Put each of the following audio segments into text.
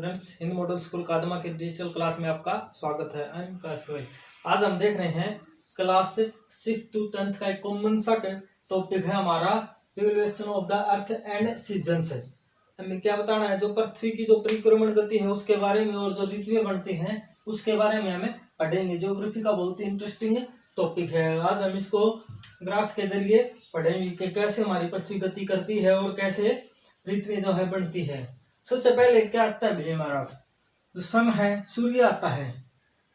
Students, Hind model school Kadma के digital class में आपका स्वागत है। आई एम काश रोय। आज हम देख रहे हैं क्लास 6 to 10 का एक कॉमन सा टॉपिक है हमारा revolution of the earth and seasons. हमें क्या बताना है, जो पृथ्वी की जो परिक्रमण गति है उसके बारे में और जो ऋतुएं बनती हैं उसके बारे में हमें पढ़ेंगे। ज्योग्राफी का बहुत ही इंटरेस्टिंग टॉपिक है। आज हम इसको ग्राफ के जरिए पढ़ेंगे कि कैसे हमारी पृथ्वी गति करती है और कैसे ऋतुएं जो है बनती है। सबसे पहले क्या आता है भाई, हमारा जो सन है, सूर्य आता है।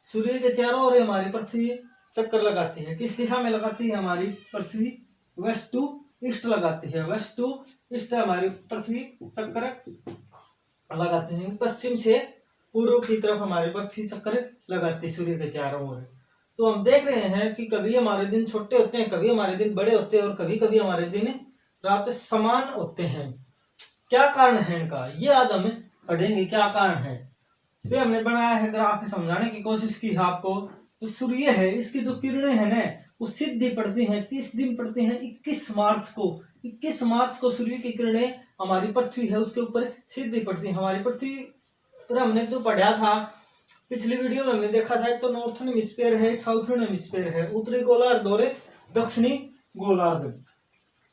सूर्य के चारों ओर हमारी पृथ्वी चक्कर लगाती है। किस दिशा में लगाती है हमारी पृथ्वी? वेस्ट टू ईस्ट लगाती है। वेस्ट टू ईस्ट हमारी पृथ्वी चक्कर लगाती है। पश्चिम से पूर्व की तरफ हमारी पृथ्वी चक्कर लगाती है सूर्य के चारों ओर। तो हम देख रहे हैं कि कभी हमारे दिन छोटे होते हैं, कभी हमारे दिन बड़े होते हैं और कभी कभी हमारे दिन रात समान होते हैं। क्या कारण है इनका, ये आज हम पढ़ेंगे क्या कारण है। फिर हमने बनाया है ग्राफ समझाने की कोशिश की है आपको। तो सूर्य है, इसकी जो किरणें हैं ना वो सीधी पड़ती हैं। किस दिन पड़ती हैं? 21 मार्च को। 21 मार्च को सूर्य की किरणें हमारी पृथ्वी है उसके ऊपर सीधी पड़ती हैं। हमारी पृथ्वी पर हमने जो पढ़ा था पिछली वीडियो में हमने देखा था, एक तो नॉर्थर्न हेमिस्फीयर है, एक साउथर्न हेमिस्फीयर है, उत्तरी गोलार्ध और दक्षिणी गोलार्ध।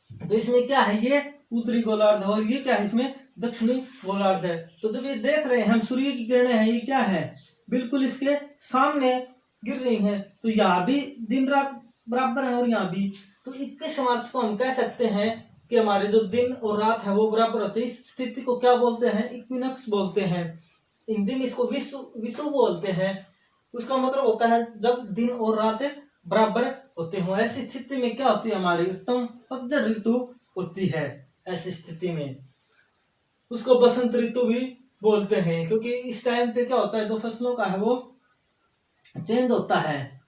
तो इसमें क्या है, ये उत्तरी गोलार्ध और ये क्या है, इसमें दक्षिणी गोलार्ध है। तो जब ये देख रहे हैं हम सूर्य की किरणें हैं, ये क्या है, बिल्कुल इसके सामने गिर रही हैं। तो यहाँ भी दिन रात बराबर है और यहाँ भी। तो 21 मार्च को हम कह सकते हैं कि हमारे जो दिन और रात है वो बराबर होते हैं। इस स्थिति को क्या बोलते हैं? इक्विनोक्स बोलते हैं। हिंदी में इसको विषुव बोलते हैं। उसका मतलब होता है जब दिन और रात बराबर होते हो। ऐसी स्थिति में क्या होती है, हमारी पतझड़ ऋतु होती है। ऐसी स्थिति में उसको बसंत ऋतु भी बोलते हैं, क्योंकि इस टाइम पे क्या होता है, जो फसलों का है वो चेंज होता है।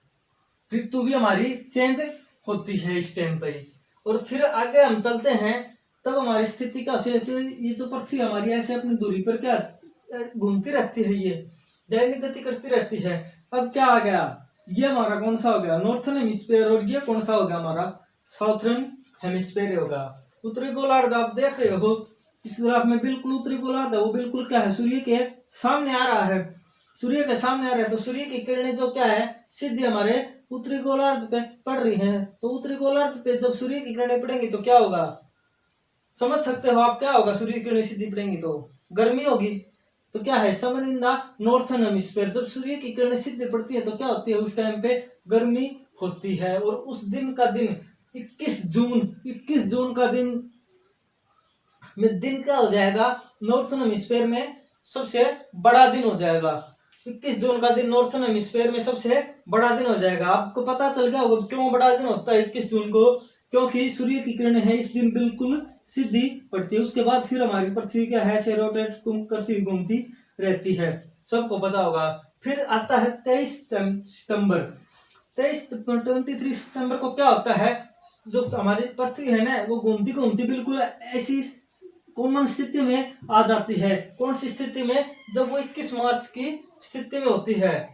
ऋतु भी हमारी चेंज होती है इस टाइम पे। और फिर आगे हम चलते हैं, तब हमारी स्थिति क्या होती है, ये जो पृथ्वी हमारी ऐसे अपनी दूरी पर क्या घूमती रहती है, ये दैनिक गति करती रहती है। अब क्या आ गया, ये हमारा कौन सा हो गया, नॉर्थर्न हेमिस्फीयर, और ये कौन सा हो गया हमारा, साउथर्न हेमिस्फीयर होगा। उत्तरी गोलार्ध आप देख रहे हो इस ग्राफ में, बिल्कुल उत्तरी गोलार्ध है वो बिल्कुल क्या है, सूर्य के सामने आ रहा है। सूर्य के सामने आ रहा है, तो सूर्य की किरणें जो क्या है सीधे हमारे उत्तरी गोलार्ध पे पड़ रही हैं। तो उत्तरी गोलार्ध पे जब सूर्य की किरणें पड़ेंगी तो क्या होगा, समझ सकते हो आप, क्या होगा, सूर्य की किरणें सीधी पड़ेंगी तो गर्मी होगी। तो क्या है, summer in the northern hemisphere. जब सूर्य की किरणें सीधे पड़ती है तो क्या होती है, उस टाइम पे गर्मी होती है। और उस दिन का दिन 21 जून का दिन क्या हो जाएगा, नॉर्थर्न हेमिस्फीयर में सबसे बड़ा दिन हो जाएगा। 21 जून का दिन नॉर्थर्न हेमिस्फीयर में सबसे बड़ा दिन हो जाएगा। आपको पता चल गया होगा क्यों बड़ा दिन होता है 21 जून को, क्योंकि सूर्य की किरणें हैं इस दिन बिल्कुल सीधी पड़ती है। उसके बाद फिर हमारी पृथ्वी क्या है, ऐसे रोटेट करती हुई घूमती रहती है, सबको पता होगा। फिर आता है 23 सितंबर। 23 सितंबर को क्या होता है, जो हमारी पृथ्वी है ना वो घूमती घूमती बिल्कुल ऐसी कॉमन स्थिति में आ जाती है। कौन सी स्थिति में? जब वो 21 मार्च की स्थिति में होती है।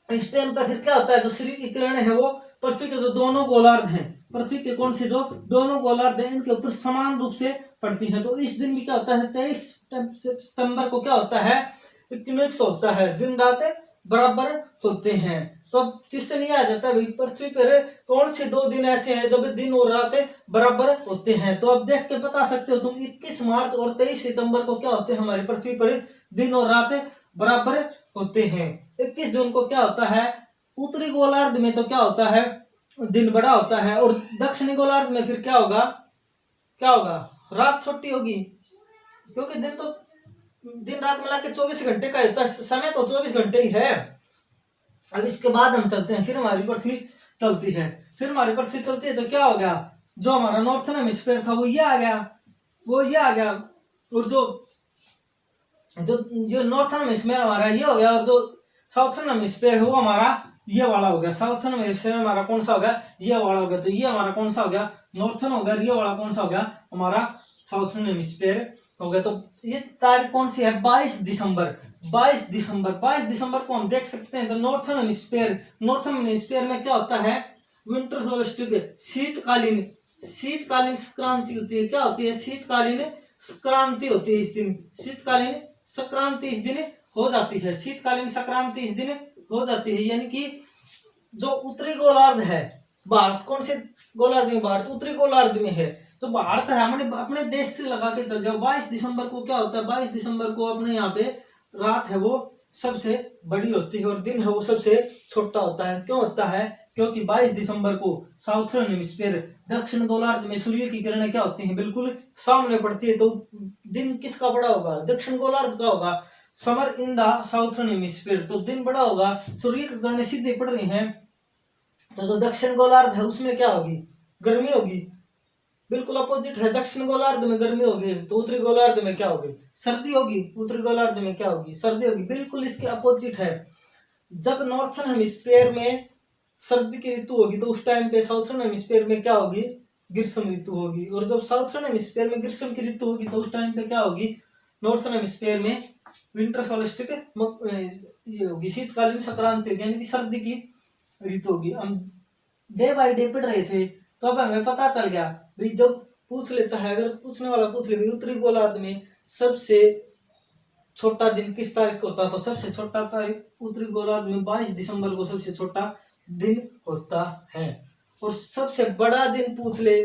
इस टाइम पर फिर क्या होता है, जो सूर्य की किरणें हैं वो पृथ्वी के जो दोनों गोलार्ध हैं, पृथ्वी के कौन से जो दोनों गोलार्ध हैं इनके ऊपर समान रूप से पड़ती हैं। तो इस दिन भी क्या होता है, 23 सितंबर को क्या होता है, इक्विनोक्स होता है, दिन रात बराबर होते हैं। तो अब क्वेश्चन ये आ जाता है भाई, पृथ्वी पर कौन से दो दिन ऐसे हैं जब दिन और रात बराबर होते हैं। तो अब देख के बता सकते हो तुम, 21 मार्च और 23 सितंबर को क्या होते हैं, हमारी पृथ्वी पर दिन और रात बराबर होते हैं। 21 जून को क्या होता है, उत्तरी गोलार्ध में तो क्या होता है, दिन बड़ा होता है। और दक्षिणी गोलार्ध में फिर क्या होगा, रात छोटी होगी, क्योंकि दिन रात मिला के 24 घंटे का होता है, समय तो 24 घंटे ही है। अब इसके बाद हम चलते हैं, फिर हमारी पृथ्वी चलती है। तो क्या हो गया, जो हमारा नॉर्थर्न हेमिस्फीयर था वो ये आ गया, और जो नॉर्थर्न हेमिस्फीयर हमारा ये हो गया, और जो साउथर्न हेमिस्फीयर है वो हमारा ये वाला हो गया। साउथर्न हेमिस्फीयर हमारा कौन सा हो गया, ये वाला हो गया। तो ये हमारा कौन सा हो गया, नॉर्थर्न हो गया। ये वाला कौन सा हो गया, हमारा साउथर्न हेमिस्फीयर हो गया। तो ये तारीख कौन सी है, 22 दिसंबर को हम देख सकते हैं। तो नॉर्थर्न हेमिस्फीयर में क्या होता है, विंटर सोल्स्टिस, शीतकालीन संक्रांति होती है। क्या होती है, शीतकालीन संक्रांति होती है। इस दिन शीतकालीन संक्रांति इस दिन हो जाती है, शीतकालीन संक्रांति इस दिन हो जाती है। यानी कि जो उत्तरी गोलार्ध है भारत, कौन से गोलार्ध में? भारत उत्तरी गोलार्ध में है। तो भारत है हमने अपने देश से लगा के चल जाओ, 22 दिसंबर को क्या होता है? 22 दिसंबर को अपने यहाँ पे रात है वो सबसे बड़ी होती है और दिन है वो सबसे छोटा होता है। क्यों होता है? क्योंकि 22 दिसंबर को साउथर्न हेमिस्फीयर दक्षिण गोलार्ध में सूर्य की किरणें क्या होती हैं? बिल्कुल सामने पड़ती है। तो दिन किसका बड़ा होगा? दक्षिण गोलार्ध का होगा। Summer in the southern hemisphere, तो दिन बड़ा होगा, सूर्य की किरणें सीधे पड़ रही हैं। तो जो दक्षिण गोलार्ध है उसमें क्या होगी? गर्मी होगी। बिल्कुल अपोजिट है, दक्षिण गोलार्ध में गर्मी होगी तो उत्तरी गोलार्ध में क्या होगी? सर्दी होगी। उत्तरी गोलार्ध में क्या होगी? सर्दी होगी। बिल्कुल इसके अपोजिट है। जब नॉर्थर्न हेमिस्फीयर में सर्दी की ऋतु होगी तो उस टाइम पे साउथर्न हेमिस्फीयर में क्या होगी? ग्रीष्म ऋतु होगी। और जब साउथर्न हेमिस्फीयर में ग्रीष्म की ऋतु होगी तो उस टाइम पे क्या होगी? नॉर्थर्न हेमिस्फीयर में विंटर सोल्स्टिस ये होगी, शीतकालीन संक्रांति, यानी कि सर्दी की ऋतु होगी। हम डे बाय डे पढ़ रहे थे तो अब हमें पता चल गया भाई, जब पूछ लेता है, अगर पूछने वाला पूछ ले भाई उत्तरी गोलार्ध में सबसे छोटा दिन किस तारीख को होता है, तो सबसे छोटा तारीख उत्तरी गोलार्ध में 22 दिसंबर को सबसे छोटा दिन होता है। और सबसे बड़ा दिन पूछ ले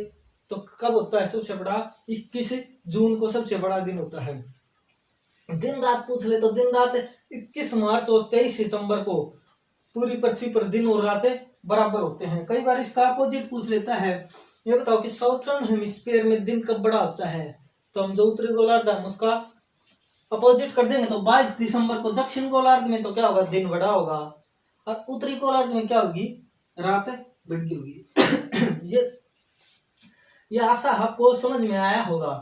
तो कब होता है सबसे बड़ा? 21 जून को सबसे बड़ा दिन होता है। दिन रात पूछ ले तो दिन रात 21 मार्च और 23 सितंबर को पूरी पृथ्वी पर दिन और रातें बराबर होते हैं। कई बार इसका अपोजिट पूछ लेता है, ये बताओ कि साउथर्न हेमिस्फीयर में दिन कब बड़ा होता है? तो हम जो उत्तरी गोलार्ध है उसका अपोजिट कर देंगे तो 22 दिसंबर को दक्षिण गोलार्ध में तो क्या होगा? दिन बड़ा होगा। और उत्तरी गोलार्ध में क्या होगी? रात बड़ी होगी। ये आशा आपको समझ में आया होगा।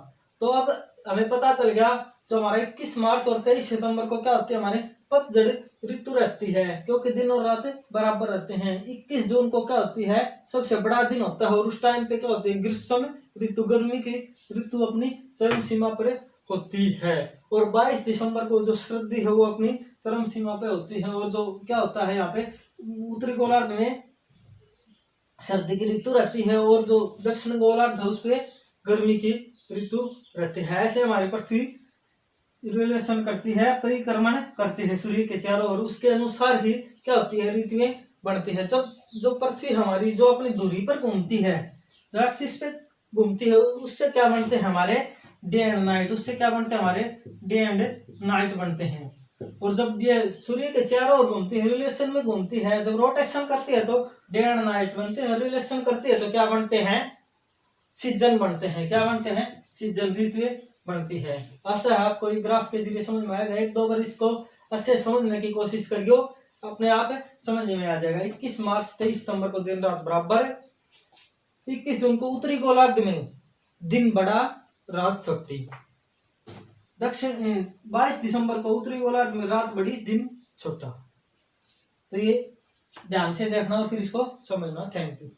तो अब हमें पता चल गया जो हमारा 21 मार्च और 23 सितंबर को क्या होती है? हमारे पतझड़ ऋतु रहती है, क्योंकि दिन और रात बराबर रहते हैं। 21 जून को क्या होती है? सबसे बड़ा दिन होता है और उस टाइम पे क्या होती है? ग्रीष्म ऋतु, गर्मी की ऋतु अपनी चरम सीमा पर होती है। और 22 दिसंबर को जो सर्दी है वो अपनी चरम सीमा पे होती है। और जो क्या होता है यहाँ पे उत्तरी गोलार्ध में सर्दी की ऋतु रहती है और जो दक्षिण गोलार्ध है उस पे गर्मी की ऋतु रहती है। ऐसे हमारी पृथ्वी रिलेशन करती है, परिक्रमण करती है सूर्य के चारों ओर, उसके अनुसार ही क्या होती है? ऋतुएं बढ़ती है। जब जो पृथ्वी हमारी जो अपनी दूरी पर घूमती है, जो एक्सिस पे घूमती है, उससे क्या बनते हैं? हमारे डे एंड नाइट। उससे क्या बनते हैं? हमारे डे एंड नाइट बनते हैं। और जब ये सूर्य के चारों ओर घूमती है, रिलेशन में घूमती है, जब रोटेशन करती है तो डे एंड नाइट बनते हैं। रिलेशन करती है तो क्या बनते हैं? सीजन बनते हैं। क्या बनते हैं? सीजन, ऋतुएं बनती है। आशा है आपको ये ग्राफ के जरिए समझ में आएगा। एक दो बार इसको अच्छे समझने की कोशिश करियो, अपने आप समझ में आ जाएगा। 21 मार्च 23 सितंबर को दिन रात बराबर, 21 जून को उत्तरी गोलार्ध में दिन बड़ा रात छोटी, दक्षिण 22 दिसंबर को उत्तरी गोलार्ध में रात बड़ी दिन छोटा। तो ये ध्यान से देखना और फिर इसको समझना। Thank you.